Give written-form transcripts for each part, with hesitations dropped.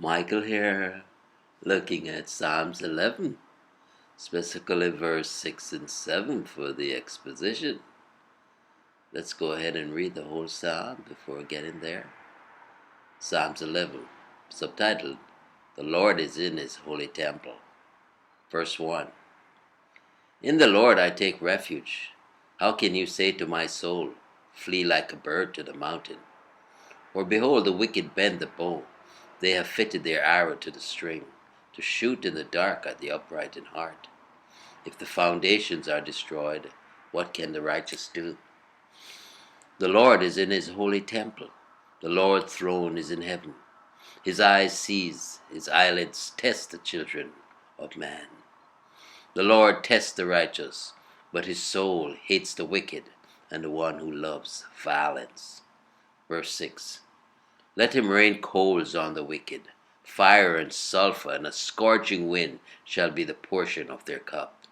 Michael here, looking at Psalms 11, specifically verse 6 and 7 for the exposition. Let's go ahead and read the whole psalm before getting there. Psalms 11, subtitled, The Lord is in His Holy Temple. Verse 1. In the Lord I take refuge. How can you say to my soul, flee like a bird to the mountain? For behold, the wicked bend the bow. They have fitted their arrow to the string, to shoot in the dark at the upright in heart. If the foundations are destroyed, what can the righteous do? The Lord is in His holy temple. The Lord's throne is in heaven. His eyes sees, His eyelids test the children of man. The Lord tests the righteous, but His soul hates the wicked and the one who loves violence. Verse 6. Let Him rain coals on the wicked. Fire and sulfur and a scorching wind shall be the portion of their cup.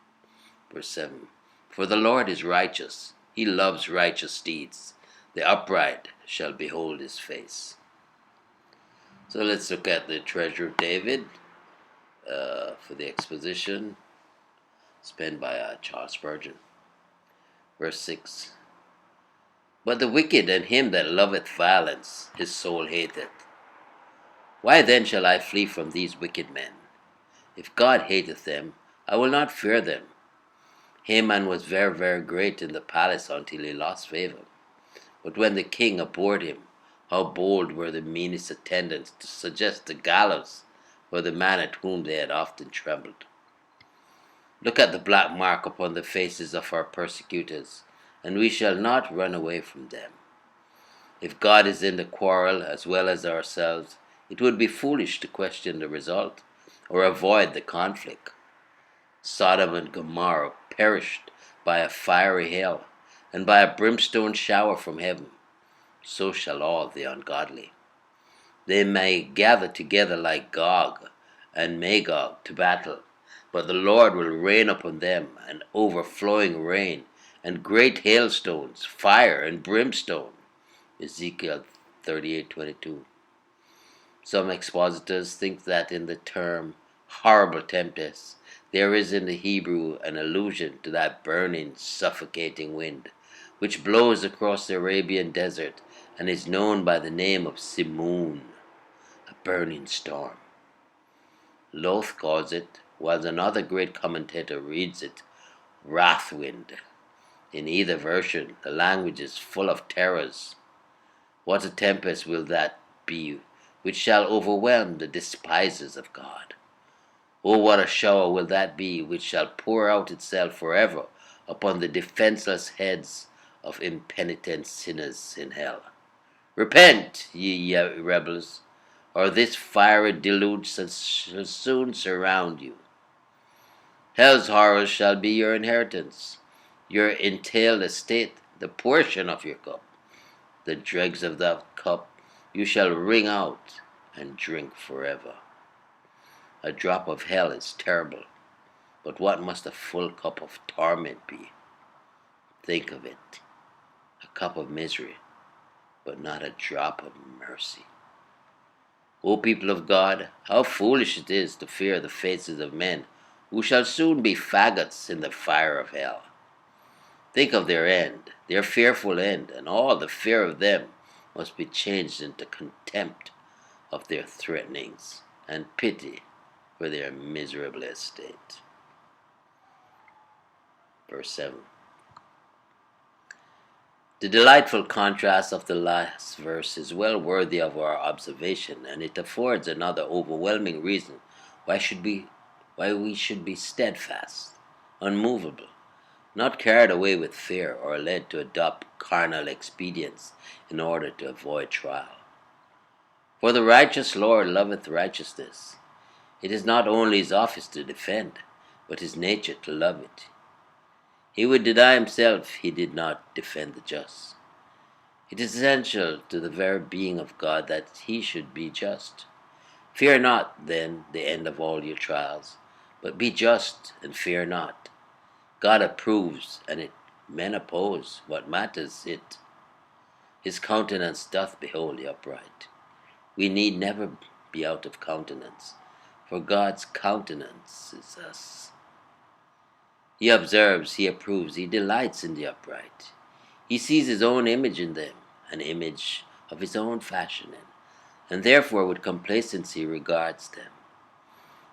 Verse 7. For the Lord is righteous. He loves righteous deeds. The upright shall behold His face. So let's look at the Treasure of David for the exposition. It's penned by Charles Spurgeon. Verse 6. But the wicked and him that loveth violence, his soul hateth. Why then shall I flee from these wicked men? If God hateth them, I will not fear them. Haman was very, very great in the palace until he lost favor. But when the king abhorred him, how bold were the meanest attendants to suggest the gallows for the man at whom they had often trembled. Look at the black mark upon the faces of our persecutors, and we shall not run away from them. If God is in the quarrel as well as ourselves, it would be foolish to question the result or avoid the conflict. Sodom and Gomorrah perished by a fiery hail and by a brimstone shower from heaven. So shall all the ungodly. They may gather together like Gog and Magog to battle, but the Lord will rain upon them an overflowing rain and great hailstones, fire and brimstone. Ezekiel 38:22. Some expositors think that in the term horrible tempest there is in the Hebrew an allusion to that burning, suffocating wind which blows across the Arabian desert and is known by the name of Simoon, a burning storm. Loth calls it, while another great commentator reads it, wrathwind. In either version, the language is full of terrors. What a tempest will that be which shall overwhelm the despisers of God? Oh, what a shower will that be which shall pour out itself forever upon the defenseless heads of impenitent sinners in hell. Repent, ye rebels, or this fiery deluge shall soon surround you. Hell's horrors shall be your inheritance, your entailed estate, the portion of your cup. The dregs of that cup you shall wring out and drink forever. A drop of hell is terrible, but what must a full cup of torment be? Think of it, a cup of misery, but not a drop of mercy. O people of God, how foolish it is to fear the faces of men who shall soon be faggots in the fire of hell. Think of their end, their fearful end, and all the fear of them must be changed into contempt of their threatenings and pity for their miserable estate. Verse 7. The delightful contrast of the last verse is well worthy of our observation, and it affords another overwhelming reason why we should be steadfast, unmovable, not carried away with fear or led to adopt carnal expedients in order to avoid trial. For the righteous Lord loveth righteousness. It is not only His office to defend, but His nature to love it. He would deny Himself He did not defend the just. It is essential to the very being of God that He should be just. Fear not, then, the end of all your trials, but be just and fear not. God approves, and men oppose. What matters it? His countenance doth behold the upright. We need never be out of countenance, for God's countenance is us. He observes, he approves, he delights in the upright. He sees his own image in them, an image of his own fashioning, and therefore with complacency regards them.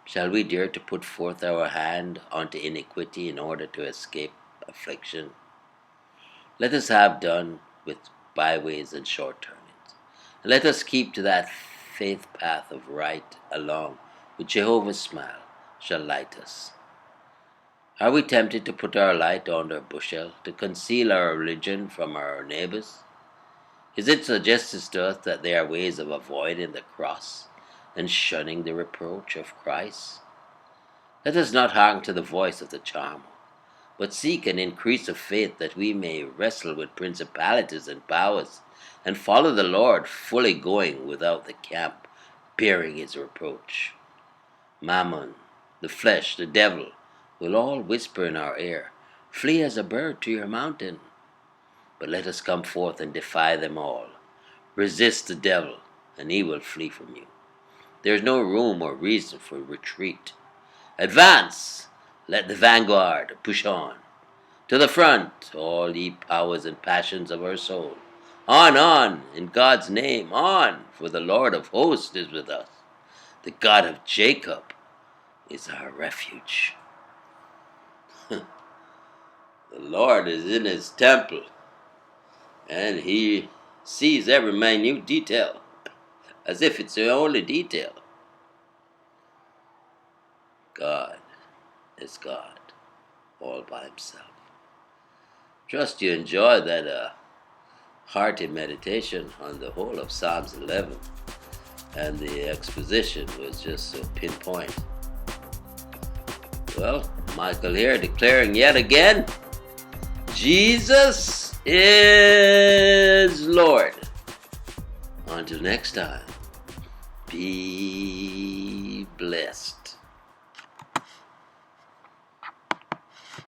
Shall we dare to put forth our hand unto iniquity in order to escape affliction? Let us have done with byways and short turnings, and let us keep to that faith path of right along which Jehovah's smile shall light us. Are we tempted to put our light under a bushel, to conceal our religion from our neighbors? Is it suggested to us that there are ways of avoiding the cross and shunning the reproach of Christ? Let us not hearken to the voice of the charmer, but seek an increase of faith, that we may wrestle with principalities and powers, and follow the Lord, fully going without the camp, bearing his reproach. Mammon, the flesh, the devil, will all whisper in our ear, "Flee as a bird to your mountain." But let us come forth and defy them all. Resist the devil, and he will flee from you. There is no room or reason for retreat. Advance! Let the vanguard push on. To the front, all ye powers and passions of our soul. On, in God's name, on, for the Lord of hosts is with us. The God of Jacob is our refuge. The Lord is in his temple, and he sees every minute detail, as if it's the only detail. God is God, all by himself. Trust you enjoy that hearty meditation on the whole of Psalms 11, and the exposition was just so pinpoint. Well, Michael here declaring yet again, Jesus is Lord. Until next time, be blessed.